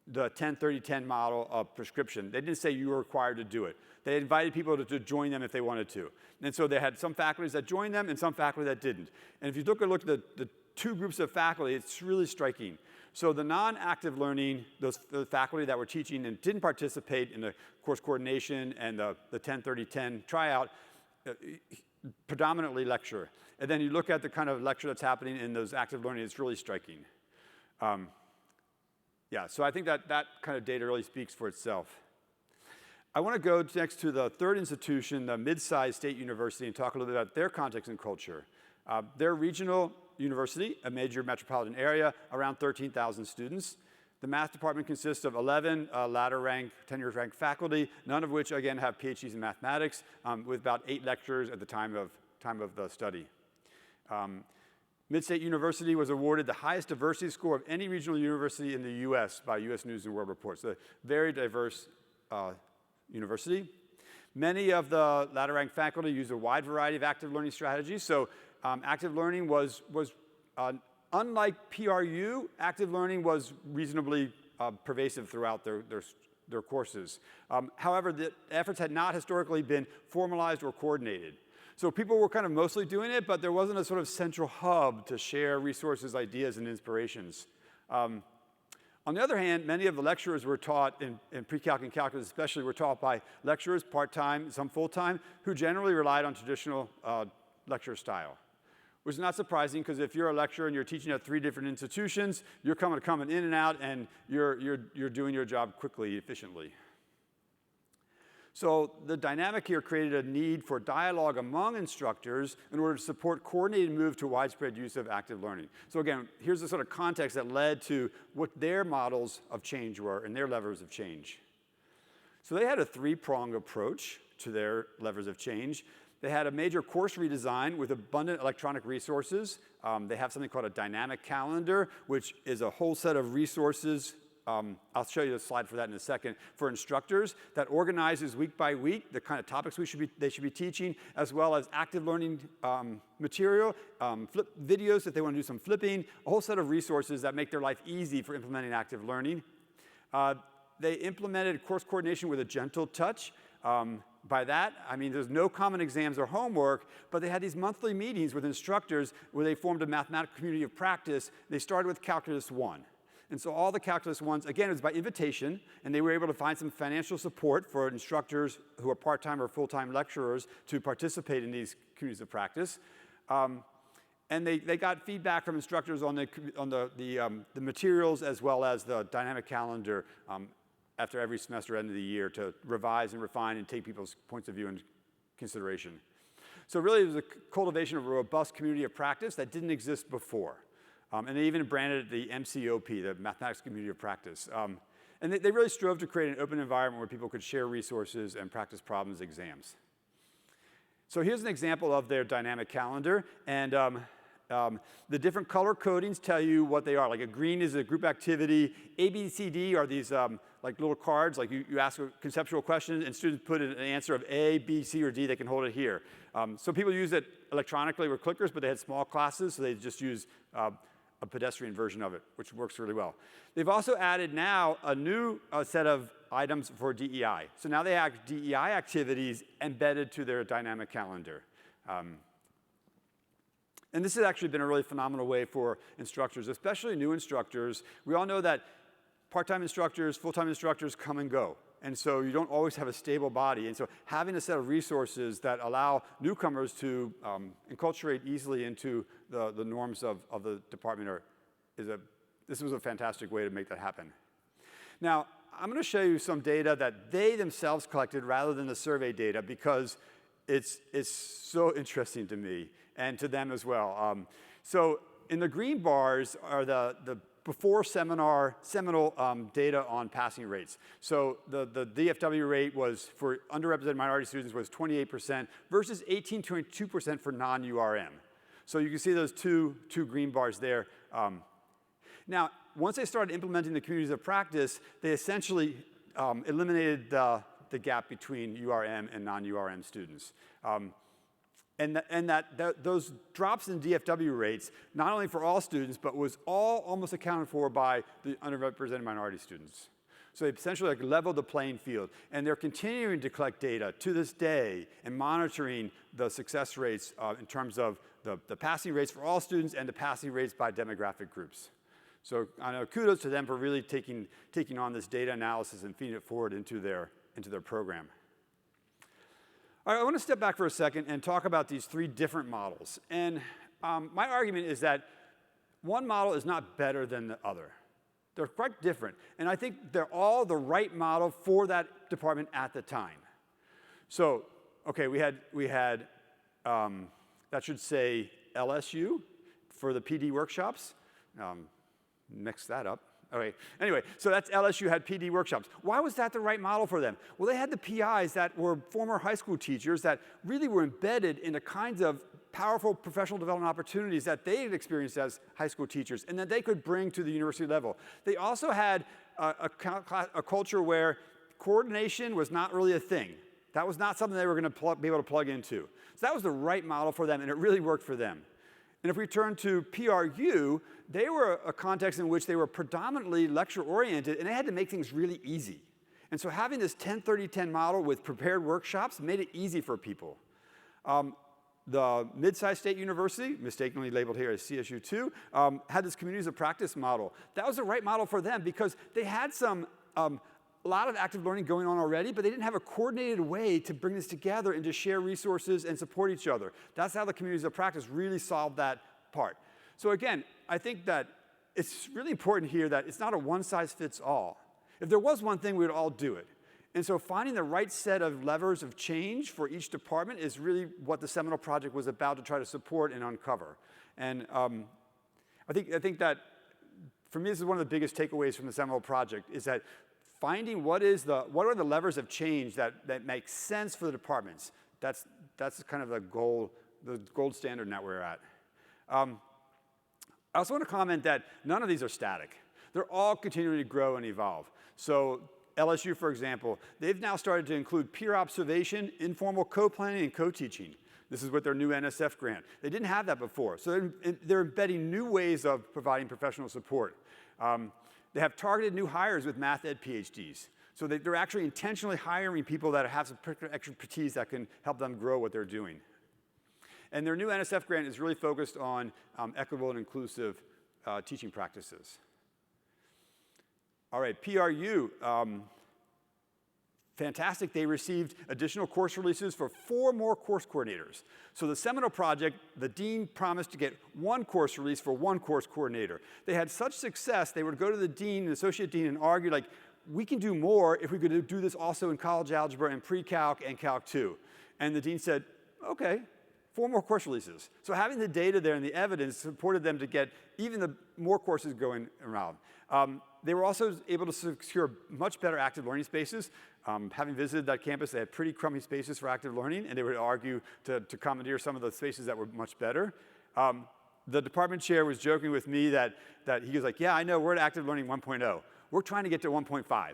the 10-30-10 model of prescription. They didn't say you were required to do it. They invited people to join them if they wanted to. And so they had some faculties that joined them and some faculty that didn't. And if you look at the two groups of faculty, it's really striking. So the non-active learning, the faculty that were teaching and didn't participate in the course coordination and the 10-30-10 tryout, predominantly lecture. And then you look at the kind of lecture that's happening in those active learning, it's really striking. Yeah, so I think that kind of data really speaks for itself. I want to go next to the third institution, the mid-sized state university, and talk a little bit about their context and culture. Their regional university, a major metropolitan area, around 13,000 students. The math department consists of 11 ladder-ranked, tenure-ranked faculty, none of which, again, have PhDs in mathematics, with about 8 lecturers at the time of the study. Mid-State University was awarded the highest diversity score of any regional university in the US by US News and World Report. So a very diverse university. Many of the ladder-ranked faculty use a wide variety of active learning strategies. So active learning was unlike PRU, active learning was reasonably pervasive throughout their courses. However, the efforts had not historically been formalized or coordinated. So people were kind of mostly doing it, but there wasn't a sort of central hub to share resources, ideas, and inspirations. On the other hand, many of the lecturers were taught in pre-calc and calculus especially were taught by lecturers, part-time, some full-time, who generally relied on traditional lecture style. Which is not surprising, because if you're a lecturer and you're teaching at 3 different institutions, you're coming in and out, and you're doing your job quickly, efficiently. So the dynamic here created a need for dialogue among instructors in order to support coordinated move to widespread use of active learning. So again, here's the sort of context that led to what their models of change were and their levers of change. So they had a 3-pronged approach to their levers of change. They had a major course redesign with abundant electronic resources. They have something called a dynamic calendar, which is a whole set of resources. I'll show you the slide for that in a second, for instructors that organizes week by week the kind of topics they should be teaching, as well as active learning material, videos if they want to do some flipping, a whole set of resources that make their life easy for implementing active learning. They implemented course coordination with a gentle touch. By that, I mean there's no common exams or homework, but they had these monthly meetings with instructors where they formed a mathematical community of practice. They started with Calculus 1. And so all the Calculus 1s, again, it was by invitation, and they were able to find some financial support for instructors who are part-time or full-time lecturers to participate in these communities of practice. And they got feedback from instructors on the materials as well as the dynamic calendar after every semester end of the year to revise and refine and take people's points of view into consideration. So really, it was a cultivation of a robust community of practice that didn't exist before. And they even branded it the MCOP, the Mathematics Community of Practice. And they really strove to create an open environment where people could share resources and practice problems, exams. So here's an example of their dynamic calendar. And the different color codings tell you what they are. Like a green is a group activity. A, B, C, D are these like little cards. Like you ask a conceptual question, and students put in an answer of A, B, C, or D. They can hold it here. So people use it electronically with clickers, but they had small classes, so they just use a pedestrian version of it, which works really well. They've also added now a new set of items for DEI. So now they have DEI activities embedded to their dynamic calendar. And this has actually been a really phenomenal way for instructors, especially new instructors. We all know that part-time instructors, full-time instructors come and go. And so you don't always have a stable body. And so having a set of resources that allow newcomers to enculturate easily into the norms of the department this was a fantastic way to make that happen. Now, I'm going to show you some data that they themselves collected rather than the survey data because it's so interesting to me and to them as well. So in the green bars are the before seminal data on passing rates. So the DFW rate was for underrepresented minority students was 28% versus 18.2% for non-URM. So you can see those two green bars there. Now, once they started implementing the communities of practice, they essentially eliminated the gap between URM and non-URM students. Those drops in DFW rates, not only for all students, but was all almost accounted for by the underrepresented minority students. So they essentially leveled the playing field. And they're continuing to collect data to this day and monitoring the success rates in terms of the passing rates for all students and the passing rates by demographic groups. So I know kudos to them for really taking on this data analysis and feeding it forward into their program. All right, I want to step back for a second and talk about these three different models. And my argument is that one model is not better than the other. They're quite different. And I think they're all the right model for that department at the time. So, okay, we had that should say LSU for the PD workshops. Mix that up. Okay. Anyway, so that's LSU had PD workshops. Why was that the right model for them? Well, they had the PIs that were former high school teachers that really were embedded in the kinds of powerful professional development opportunities that they had experienced as high school teachers and that they could bring to the university level. They also had a culture where coordination was not really a thing. That was not something they were going to be able to plug into. So that was the right model for them, and it really worked for them. And if we turn to PRU, they were a context in which they were predominantly lecture-oriented, and they had to make things really easy. And so having this 10-30-10 model with prepared workshops made it easy for people. The mid-sized state university, mistakenly labeled here as CSU2, had this communities of practice model. That was the right model for them because they had a lot of active learning going on already, but they didn't have a coordinated way to bring this together and to share resources and support each other. That's how the communities of practice really solved that part. So again, I think that it's really important here that it's not a one-size-fits-all. If there was one thing, we would all do it. And so finding the right set of levers of change for each department is really what the Seminole Project was about to try to support and uncover. And I think that, for me, this is one of the biggest takeaways from the Seminole Project, is that finding what are the levers of change that make sense for the departments. That's kind of the gold standard that we're at. I also want to comment that none of these are static. They're all continuing to grow and evolve. So LSU, for example, they've now started to include peer observation, informal co-planning, and co-teaching. This is with their new NSF grant. They didn't have that before. So they're embedding new ways of providing professional support. They have targeted new hires with math ed PhDs. So they're actually intentionally hiring people that have some particular expertise that can help them grow what they're doing. And their new NSF grant is really focused on equitable and inclusive teaching practices. All right, PRU, fantastic. They received additional course releases for 4 more course coordinators. So the Seminole Project, the dean promised to get 1 course release for 1 course coordinator. They had such success, they would go to the dean and associate dean and argue, like, we can do more if we could do this also in college algebra and pre-calc and calc 2. And the dean said, okay, 4 more course releases. So having the data there and the evidence supported them to get even the more courses going around. They were also able to secure much better active learning spaces. Having visited that campus, they had pretty crummy spaces for active learning, and they would argue to commandeer some of the spaces that were much better. The department chair was joking with me that he was like, yeah, I know, we're at active learning 1.0. We're trying to get to 1.5.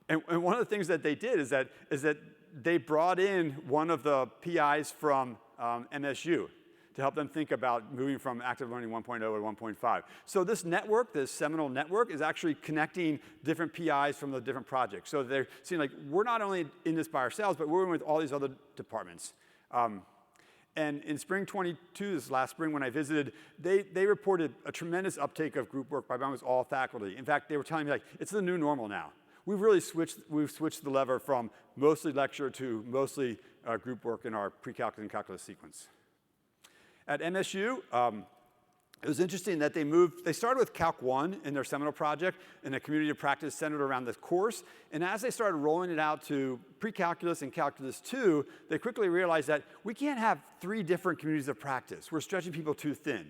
And one of the things that they did is that they brought in one of the PIs from MSU to help them think about moving from active learning 1.0 to 1.5. So this network, this Seminole network, is actually connecting different PIs from the different projects. So they're seeing like, we're not only in this by ourselves, but we're in with all these other departments. And in spring 22, this last spring when I visited, they reported a tremendous uptake of group work by almost all faculty. In fact, they were telling me, like, it's the new normal now. We've switched the lever from mostly lecture to mostly group work in our pre-calculus and calculus sequence. At MSU, It was interesting that they started with Calc 1 in their seminal project and a community of practice centered around this course. And as they started rolling it out to pre-calculus and calculus 2, they quickly realized that we can't have 3 different communities of practice. We're stretching people too thin.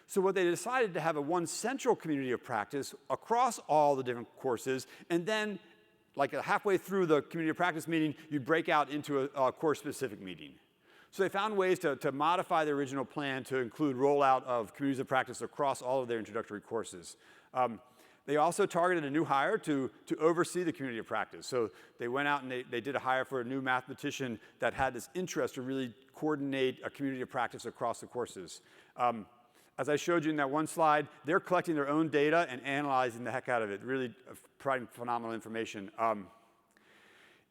So what they decided to have one central community of practice across all the different courses, and then like halfway through the community of practice meeting, you'd break out into a course-specific meeting. So they found ways to modify the original plan to include rollout of communities of practice across all of their introductory courses. They also targeted a new hire to oversee the community of practice. So they went out and they did a hire for a new mathematician that had this interest to really coordinate a community of practice across the courses. As I showed you in that one slide, they're collecting their own data and analyzing the heck out of it, really providing phenomenal information.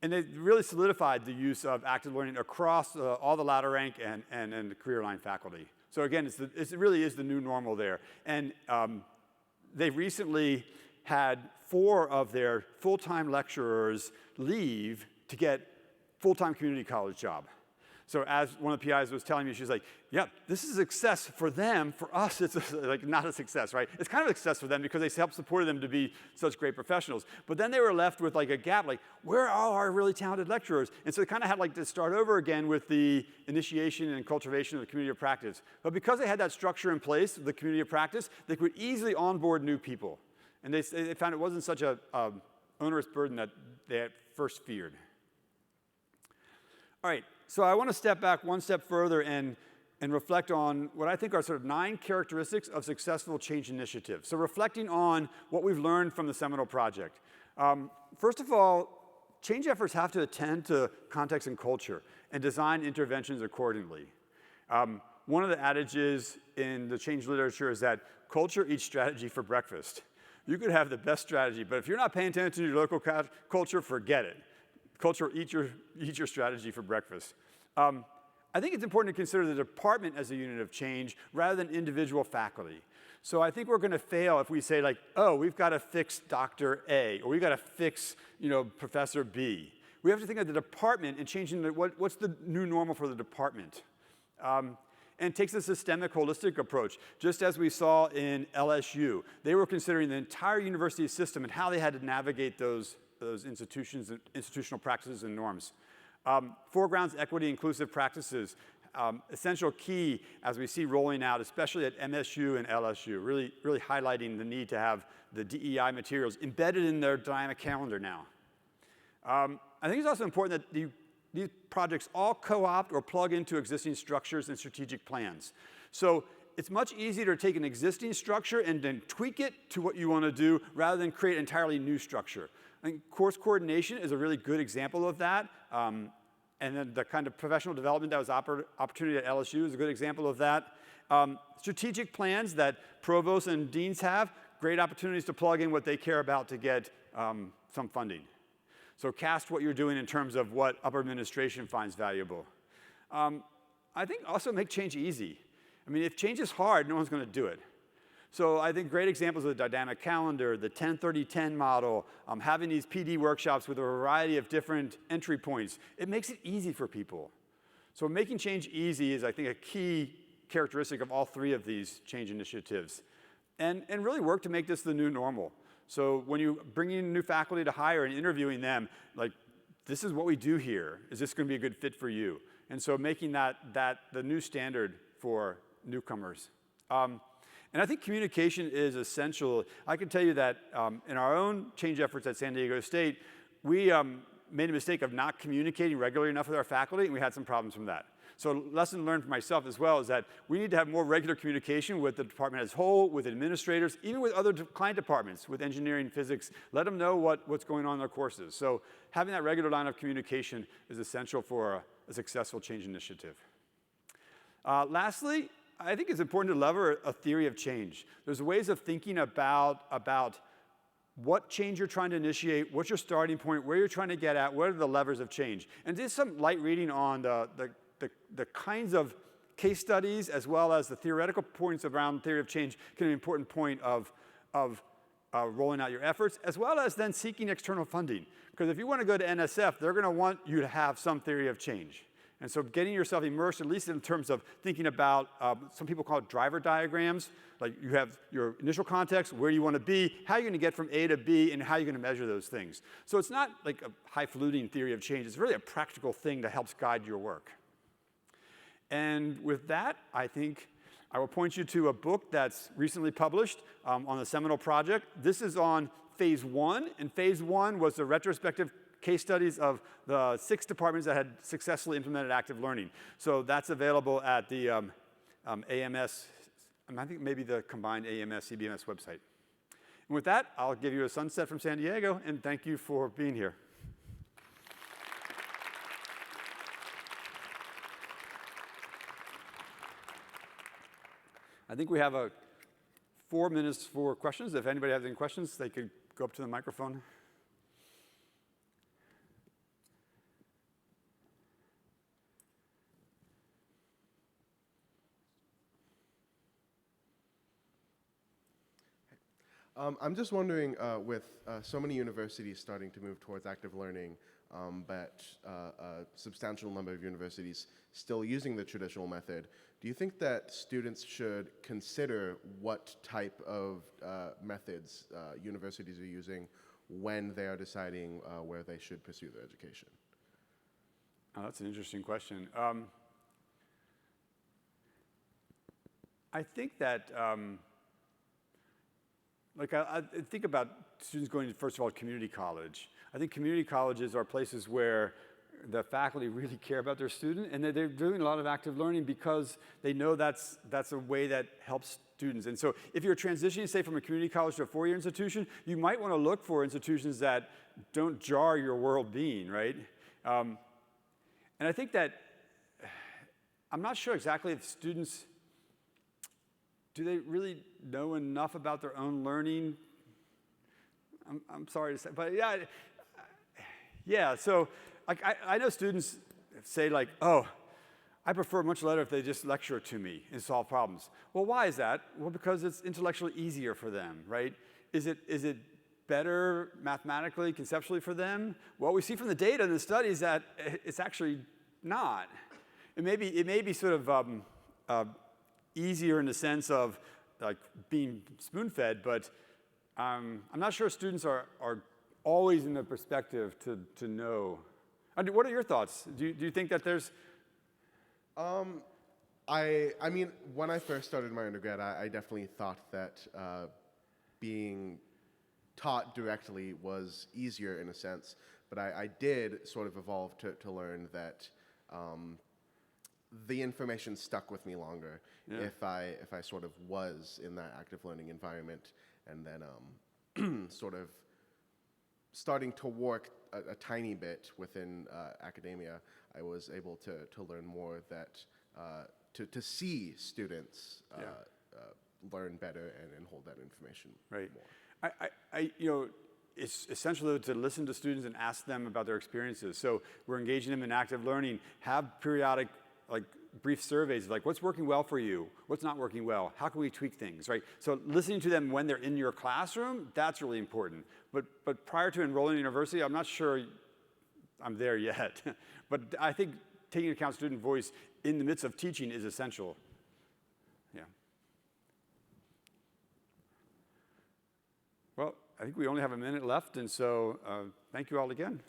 And they really solidified the use of active learning across all the ladder rank and the career line faculty. So again, it really is the new normal there. And they recently had 4 of their full-time lecturers leave to get full-time community college job. So as one of the PIs was telling me, she's like, yeah, this is a success for them. For us, it's like not a success, right? It's kind of a success for them because they helped support them to be such great professionals. But then they were left with like a gap, like, where are our really talented lecturers? And so they kind of had like to start over again with the initiation and cultivation of the community of practice. But because they had that structure in place, the community of practice, they could easily onboard new people. And they found it wasn't such a onerous burden that they at first feared. All right. So I want to step back one step further and reflect on what I think are sort of 9 characteristics of successful change initiatives. So reflecting on what we've learned from the seminal project. First of all, change efforts have to attend to context and culture and design interventions accordingly. One of the adages in the change literature is that culture eats strategy for breakfast. You could have the best strategy, but if you're not paying attention to your local culture, forget it. Culture eats your strategy for breakfast. I think it's important to consider the department as a unit of change rather than individual faculty. So I think we're going to fail if we say like, oh, we've got to fix Dr. A, or we've got to fix, Professor B. We have to think of the department and changing what's the new normal for the department. And it takes a systemic, holistic approach, just as we saw in LSU. They were considering the entire university system and how they had to navigate those institutions, institutional practices and norms. Foregrounds equity inclusive practices, essential key as we see rolling out, especially at MSU and LSU, really highlighting the need to have the DEI materials embedded in their dynamic calendar now. I think it's also important that these projects all co-opt or plug into existing structures and strategic plans. So it's much easier to take an existing structure and then tweak it to what you want to do rather than create an entirely new structure. I think course coordination is a really good example of that. And then the kind of professional development that was opportunity at LSU is a good example of that. Strategic plans that provosts and deans have, great opportunities to plug in what they care about to get some funding. So cast what you're doing in terms of what upper administration finds valuable. I think also make change easy. I mean, if change is hard, no one's going to do it. So I think great examples of the dynamic calendar, the 10-30-10 model, having these PD workshops with a variety of different entry points, it makes it easy for people. So making change easy is, I think, a key characteristic of all 3 of these change initiatives. And really work to make this the new normal. So when you bring in new faculty to hire and interviewing them, like, this is what we do here. Is this going to be a good fit for you? And so making that the new standard for newcomers. And I think communication is essential. I can tell you that in our own change efforts at San Diego State, we made a mistake of not communicating regularly enough with our faculty, and we had some problems from that. So lesson learned for myself as well is that we need to have more regular communication with the department as a whole, with administrators, even with other client departments, with engineering, physics. Let them know what's going on in their courses. So having that regular line of communication is essential for a successful change initiative. Lastly, I think it's important to lever a theory of change. There's ways of thinking about what change you're trying to initiate, what's your starting point, where you're trying to get at, what are the levers of change. And just some light reading on the kinds of case studies as well as the theoretical points around theory of change can be an important point of rolling out your efforts, as well as then seeking external funding. Because if you want to go to NSF, they're going to want you to have some theory of change. And so getting yourself immersed, at least in terms of thinking about, some people call it driver diagrams. Like you have your initial context, where you want to be, how you're going to get from A to B, and how you're going to measure those things. So it's not like a highfalutin theory of change. It's really a practical thing that helps guide your work. And with that, I think I will point you to a book that's recently published on the seminal project. This is on phase 1, and phase 1 was the retrospective case studies of the 6 departments that had successfully implemented active learning. So that's available at the AMS, I think maybe the combined AMS-CBMS website. And with that, I'll give you a sunset from San Diego, and thank you for being here. I think we have 4 minutes for questions. If anybody has any questions, they could go up to the microphone. I'm just wondering, with so many universities starting to move towards active learning, but a substantial number of universities still using the traditional method, do you think that students should consider what type of methods universities are using when they are deciding where they should pursue their education? Oh, that's an interesting question. I think that I think about students going to, first of all, community college. I think community colleges are places where the faculty really care about their student, and they're doing a lot of active learning because they know that's a way that helps students. And so if you're transitioning, say, from a community college to a 4-year institution, you might want to look for institutions that don't jar your world being, right? And I think that, I'm not sure exactly if students, do they really know enough about their own learning? I'm sorry to say, but yeah. So like I know students say like, oh, I prefer much better if they just lecture to me and solve problems. Well, why is that? Well, because it's intellectually easier for them, right? Is it better mathematically, conceptually for them? Well, we see from the data and the studies that it's actually not. It may be sort of easier in the sense of like being spoon-fed, but I'm not sure students are always in the perspective to know. What are your thoughts? Do you think that there's? I mean, when I first started my undergrad, I definitely thought that being taught directly was easier in a sense, but I did sort of evolve to learn that the information stuck with me longer if I sort of was in that active learning environment, and then sort of starting to work a tiny bit within academia, I was able to learn more that to see students learn better and hold that information right. more. It's essential to listen to students and ask them about their experiences. So we're engaging them in active learning. Have periodic, like, brief surveys, like what's working well for you, what's not working well, how can we tweak things, right? So listening to them when they're in your classroom, that's really important. But prior to enrolling in university, I'm not sure I'm there yet. But I think taking into account student voice in the midst of teaching is essential. Yeah. Well, I think we only have a minute left, and so thank you all again.